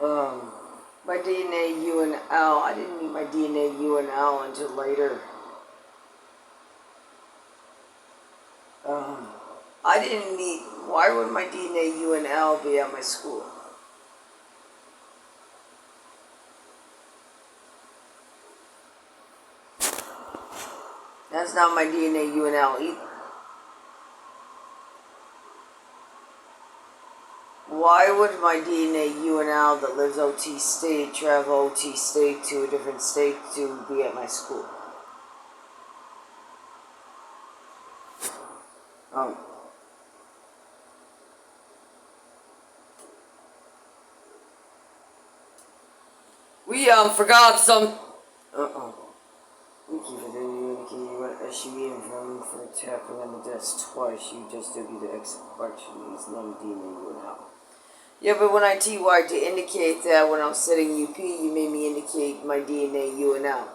Um, my DNA UNL. I didn't need my DNA UNL until later. Um, I didn't need. Why would my DNA UNL be at my school? That's not my DNA UNL either. Why would my DNA UNL that lives OT state travel OT state to a different state to be at my school? Um, we forgot some. We keep it in you indicate you want SUV and from for tapping on the desk twice. You just W the X question is not a DNA UNL. Yeah, but when I TY to indicate that when I was setting UP, you made me indicate my DNA UNL.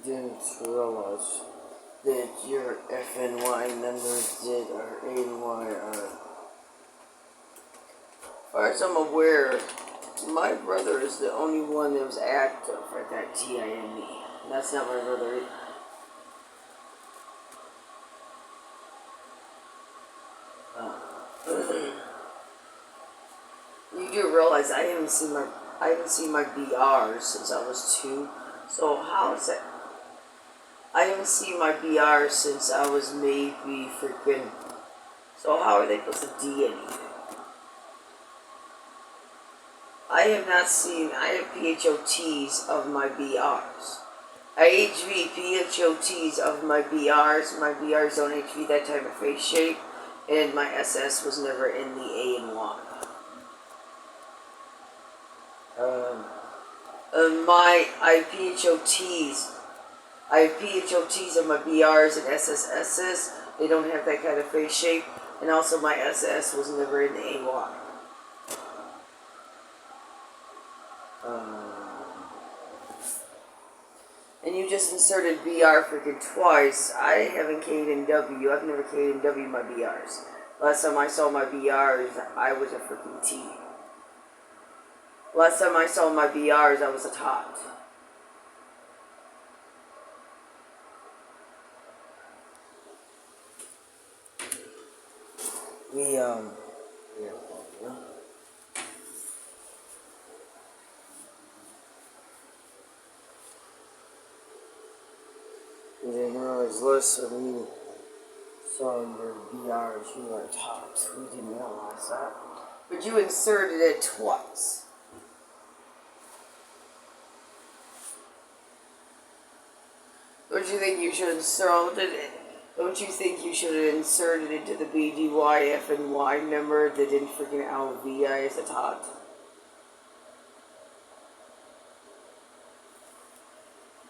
didn't realize that your FNY members that are A and Y are. As far as I'm aware, my brother is the only one that was active at that TIME. That's not my brother either. You do realize I haven't seen my BRs since I was 2. So how is that? I haven't seen my BRs since I was maybe freaking. So how are they supposed to D anything? I have not seen. I have PHOTs of my BRs. HV PHOTs of my BRs. My BRs don't HV that type of face shape, and my SS was never in the A and Y. I have PHOTs of my BRs and SSSs. They don't have that kind of face shape, and also my SS was never in the AY. And you just inserted BR freaking twice. I haven't K'd in W. I've never K'd in W my BRs. Last time I saw my BRs, I was a freaking T. Last time I saw my BRs, I was a tot. You didn't realize less of me saw your BRs, you were tot. We didn't realize that. But you inserted it twice. Don't you think you should have inserted it? Don't you think you should have inserted into the BDY, F, and Y number that didn't freaking LVI as a tot?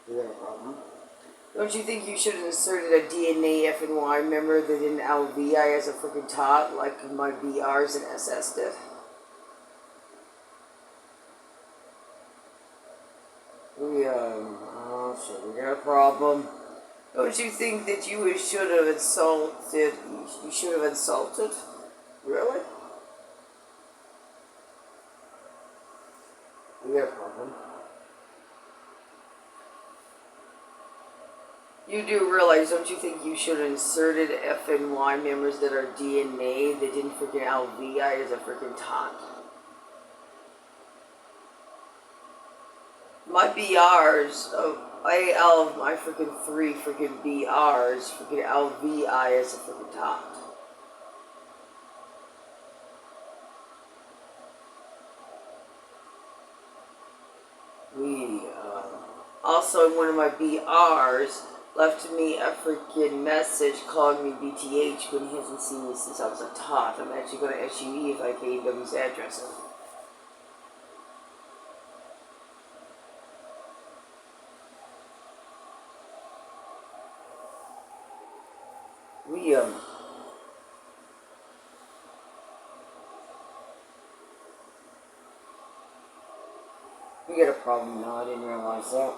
You got a problem? Don't you think you should have inserted a DNA F and Y member that didn't LVI as a freaking tot like my BRs and SS did? We got a problem. Don't you think that you should have insulted? You should have insulted? Really? We got a problem. You do realize, don't you think you should have inserted F and Y members that are DNA that didn't freaking LVI as a freaking tot? My BRs, AL of my freaking 3 freaking BRs, freaking LVI as a freaking tot. Also in one of my BRs, left me a freaking message calling me BTH when he hasn't seen me since I was a tot. I'm actually going to SUE if I KW's address. We got a problem now, I didn't realize that.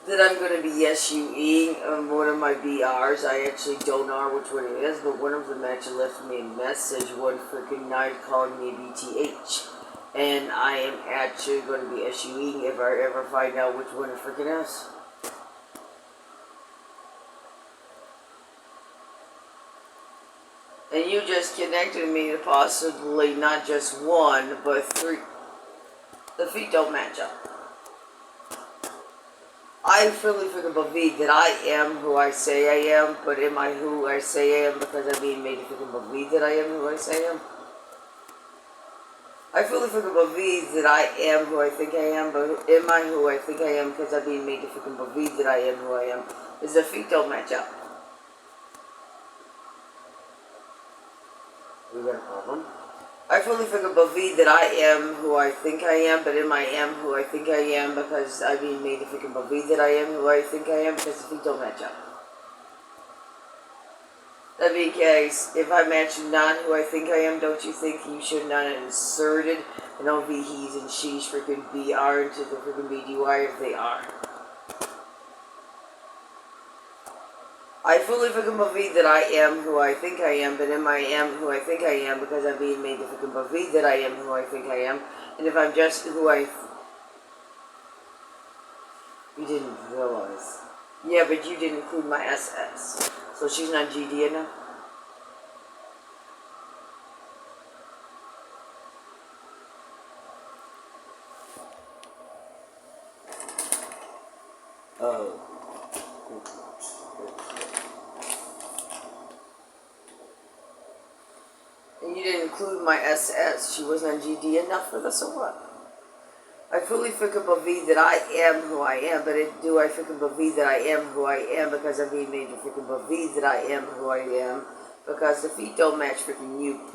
That I'm going to be SUEing one of my BRs. I actually don't know which one it is, but one of them actually left me a message one freaking night calling me BTH. And I am actually going to be SUEing if I ever find out which one it freaking is. And you just connected me to possibly not just 1, but 3. The feet don't match up. I fully freaking believe that I am who I say I am, but am I who I say I am because I'm being made to freaking believe that I am who I say I am? I fully freaking believe that I am who I think I am, but am I who I think I am because I'm being made to freaking believe that I am who I am? Because the feet don't match up. We got a problem. I fully freaking believe that I am who I think I am, but am I who I think I am because I'm being made to freaking believe that I am who I think I am because the feet don't match up. That'd be case. If I match not who I think I am, don't you think you should not have inserted an OV, he's, and she's freaking BR into the freaking BDY if they are? I fully freaking believe that I am who I think I am, but am I am who I think I am because I'm being made to freaking believe that I am who I think I am, and if I'm just who you didn't realize. Yeah, but you didn't include my SS. So she's not GD enough? Oh. And you didn't include my SS. She wasn't GD enough for this or what? I fully freaking believe that I am who I am, but do I freaking believe that I am who I am because I'm being made to freaking believe that I am who I am? Because the feet don't match freaking UP,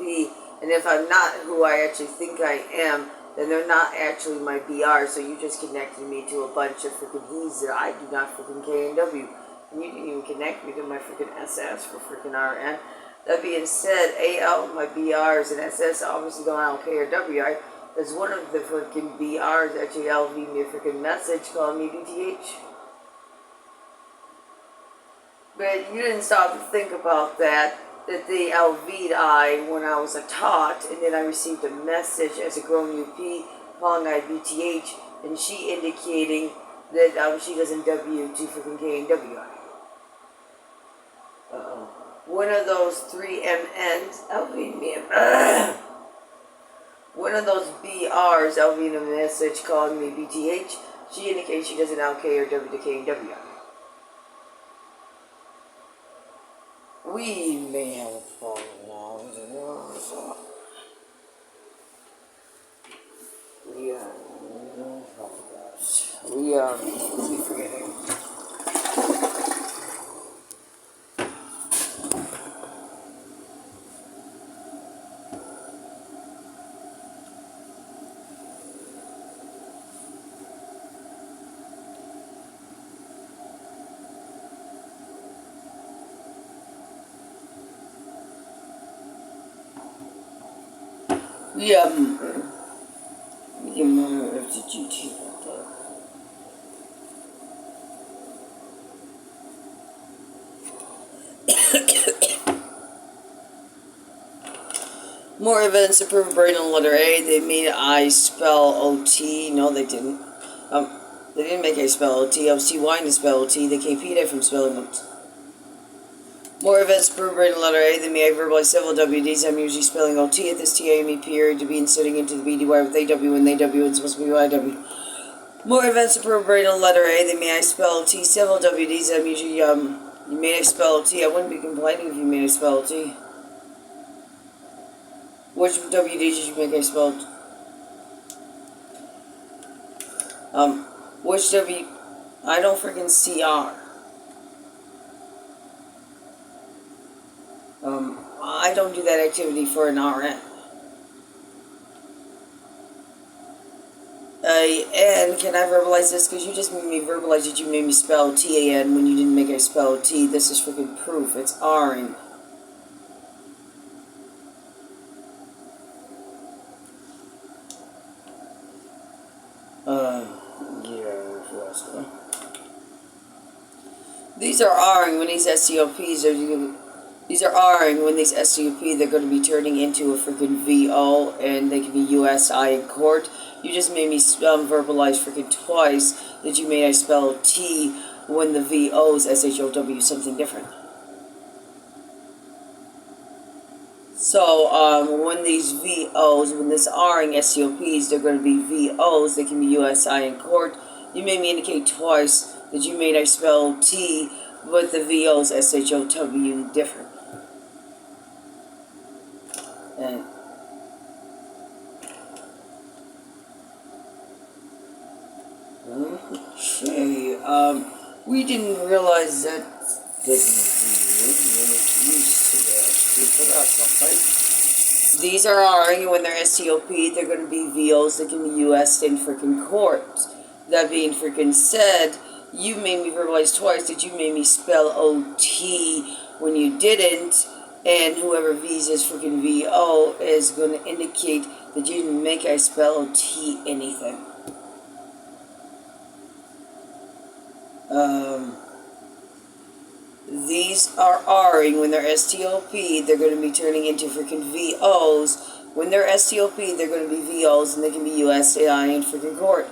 and if I'm not who I actually think I am, then they're not actually my BR, so you just connected me to a bunch of freaking he's that I do not freaking KNW. And you didn't even connect me to my freaking SS for freaking RN. That being said, AL, my BRs, and SS obviously don't have K or W. There's one of the freaking BRs actually LV me a freaking message calling me BTH. But you didn't stop to think about that they LV'd I when I was a tot, and then I received a message as a grown UP calling I BTH, and she indicating that she doesn't W to freaking K and WI. Uh-oh. One of those three MNs LV'd me a one of those BRs LV'd a message calling me BTH. She indicates she doesn't have K or W to K and WI. We may have a problem now. We keep forgetting. We can remember if the GT about that. More events approved Braden letter A. They made I spell OT. No, they didn't. They didn't make I spell OT. OCY to spell OT. They KP'd it from spelling OT. More events approved Braden letter A. They made I verbalize several WDs. I'm usually spelling OT at this TAME period to be inserting into the BDY with AW and AW and supposed to be YW. More events approved Braden letter A. They made I spell OT. Several WDs. I'm usually you made I spell OT. I wouldn't be complaining if you made I spell OT. Which WD did you make I spelled? Which W? I don't freaking CR. I don't do that activity for an RN. And can I verbalize this? Because you just made me verbalize that you made me spell TAN when you didn't make I spell T. This is freaking proof. It's RN. These are R-ing when these SCOPs are. These are R-ing when these SCOP they're going to be turning into a freaking VO, and they can be USI in court. You just made me verbalize freaking twice that you made I spell T when the VO's SHOW something different. So when these VOs, when this R-ing SCOPs, they're going to be VOs. They can be USI in court. You made me indicate twice that you made I spell T, but the VO's SHOW different. And okay, we didn't realize that. These are R, when they're SCOP, they're going to be VOs that can be US in freaking court. That being freaking said, you made me verbalize twice that you made me spell OT when you didn't, and whoever V's is freaking VO is going to indicate that you didn't make I spell OT anything. These are R'ing when they're STOP, they're going to be turning into freaking VOs. When they're STOP, they're going to be VOs, and they can be USAI in freaking court.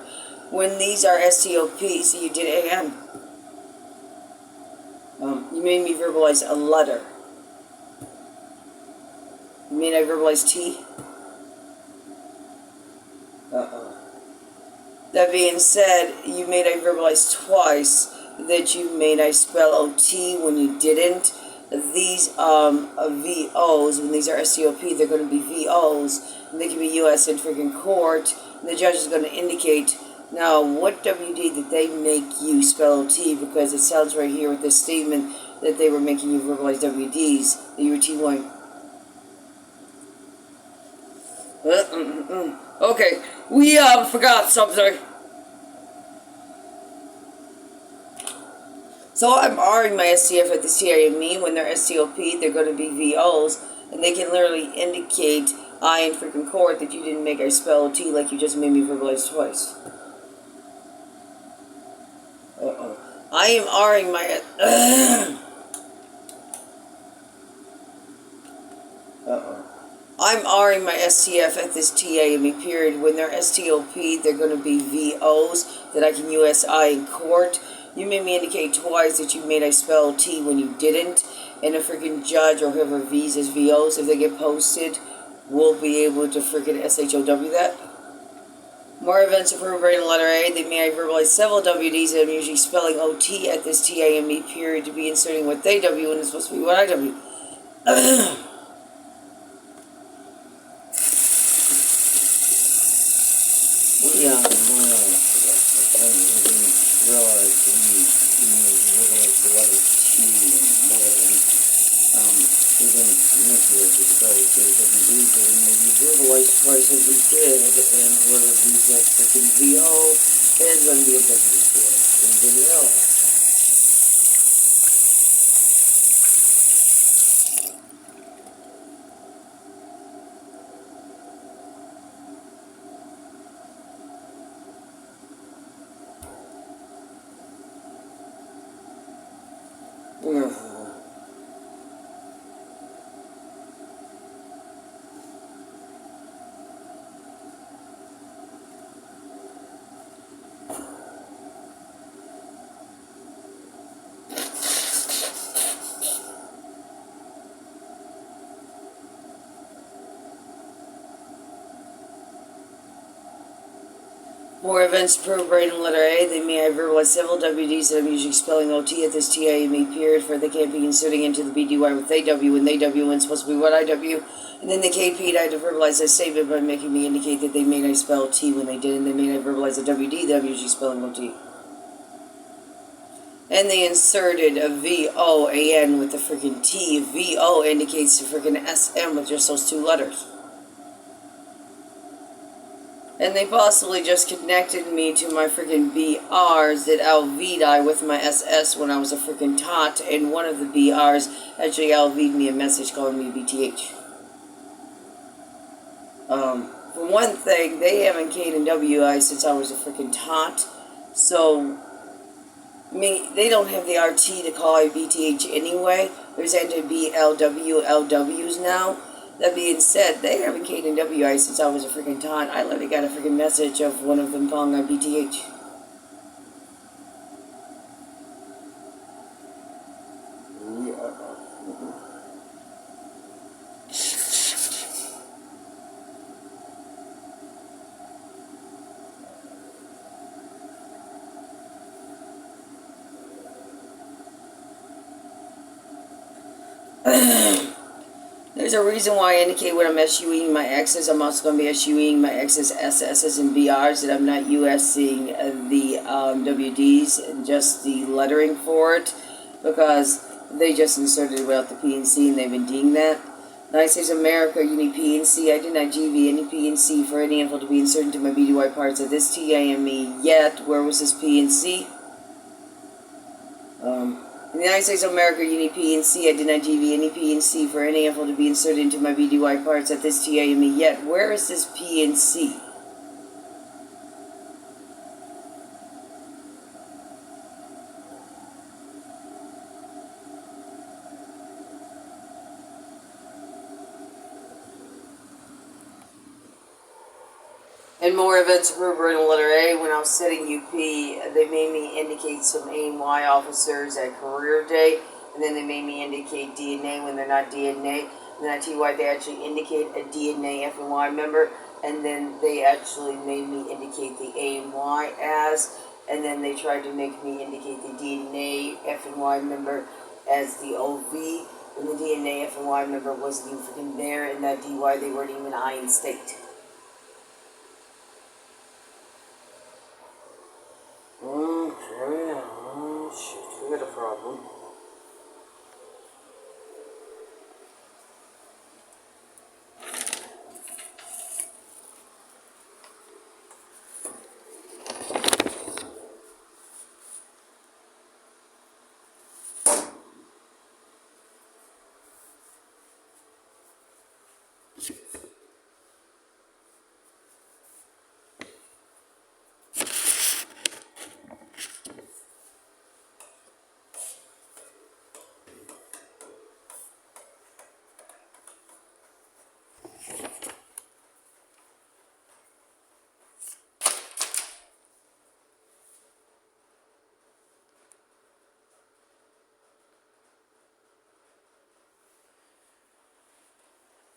When these are STOP, so you did it again. You made me verbalize a letter. You mean I verbalize T? That being said, you made I verbalize twice that you made I spell OT when you didn't. These VOs, when these are STOP, they're going to be VOs, and they can be US in freaking court, and the judge is going to indicate, now, what WD did they make you spell OT, because it sounds right here with this statement that they were making you verbalize WDs, that you were T1. Okay, we forgot something. So I'm R'ing my STF at the CIME. When they're STOP, they're going to be VOs, and they can literally indicate I in freaking court that you didn't make I spell OT like you just made me verbalize twice. I am R'ing my I'm R'ing my STF at this TAME period. When they're STOP, they're going to be VOs that I can USI in court. You made me indicate twice that you made I spell T when you didn't. And a freaking judge or whoever V's as VOs, if they get posted, will be able to freaking SHOW that. More events approved right in letter A. They may I verbalize several WDs that I'm usually spelling OT at this TAME period to be inserting what they W and it's supposed to be what I W. Twice as we did, and whoever these that freaking VO is going to be a W and video. More events approved right in letter A. They may I verbalize several WDs that I'm usually spelling OT at this TIME period, for they can't be inserting into the BDY with they W when they W when it's supposed to be what I W. And then the KP I had to verbalize that statement by making me indicate that they made I spell T when they didn't. They made I verbalize a WD that I'm usually spelling OT. And they inserted a VOAN with the freaking T. VO indicates the freaking SM with just those two letters. And they possibly just connected me to my freaking BRs that LV'd I with my SS when I was a freaking tot, and one of the BRs actually LV'd me a message calling me BTH. For one thing, they haven't K'd and WI since I was a freaking tot, so they don't have the RT to call I BTH anyway. There's NWLW LWs now. That being said, they haven't K'd and WI since I was a freaking tot. I literally got a freaking message of one of them calling I BTH. There's a reason why I indicate when I'm SUing my X's. I'm also going to be SUing my X's, SS's, and BRs, that I'm not USing the WDs and just the lettering for it, because they just inserted it without the PNC and they've been deemed that. United States of America, you need PNC. I did not GV any PNC for any info to be inserted into my BDY parts of this TIME yet. Where was this PNC? In the United States of America, you need P and C. I did not GV any P and C for any info to be inserted into my BDY parts at this TAME yet. Where is this P and C? And more events were in letter A. When I was setting UP, they made me indicate some AMY officers at career day, and then they made me indicate DNA when they're not DNA. And then I tell you why they actually indicate a DNA FNY member, and then they actually made me indicate the AMY as, and then they tried to make me indicate the DNA FNY member as the OV, and the DNA FNY member wasn't even freaking there, and that DY they weren't even I in state. Okay, oh shit, we got a problem.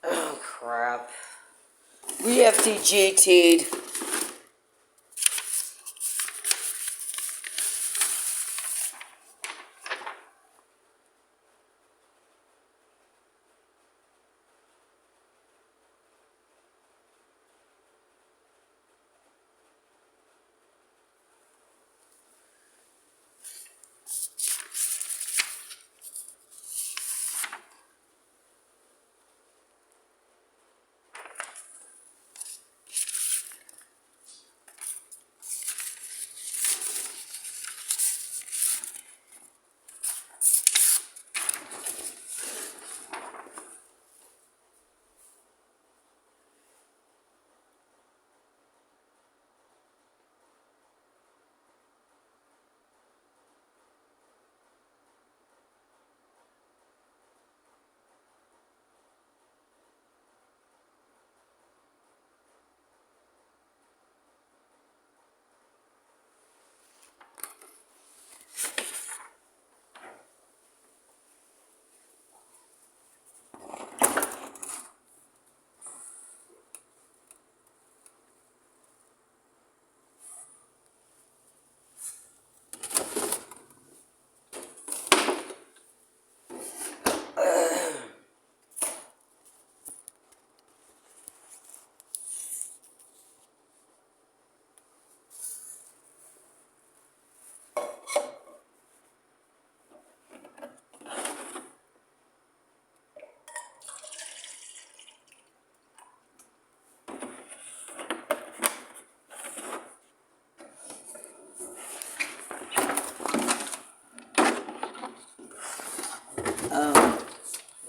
Oh crap. We have TGT'd.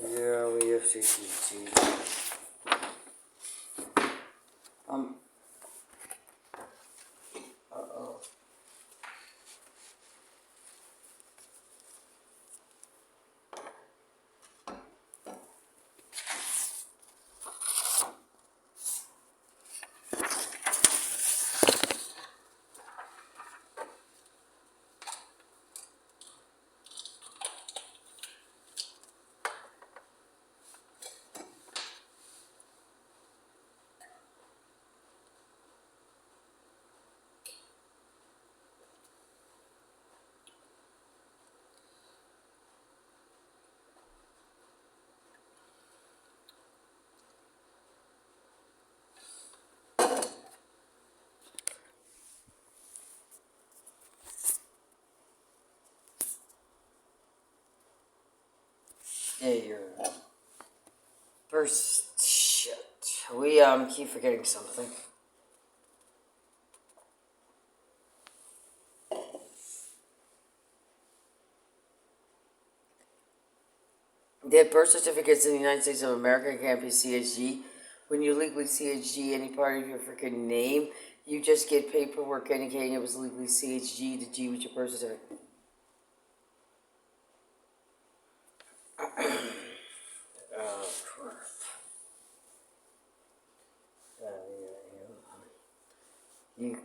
Yeah, we have TGT. Uh-oh. Yeah, you're first shit. We keep forgetting something. That birth certificates in the United States of America can't be CHG. When you legally CHG any part of your freaking name, you just get paperwork indicating it was legally CHG to G with your birth certificate. Oh, crap. You.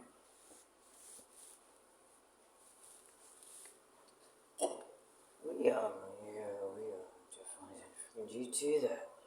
We are definitely. You do that.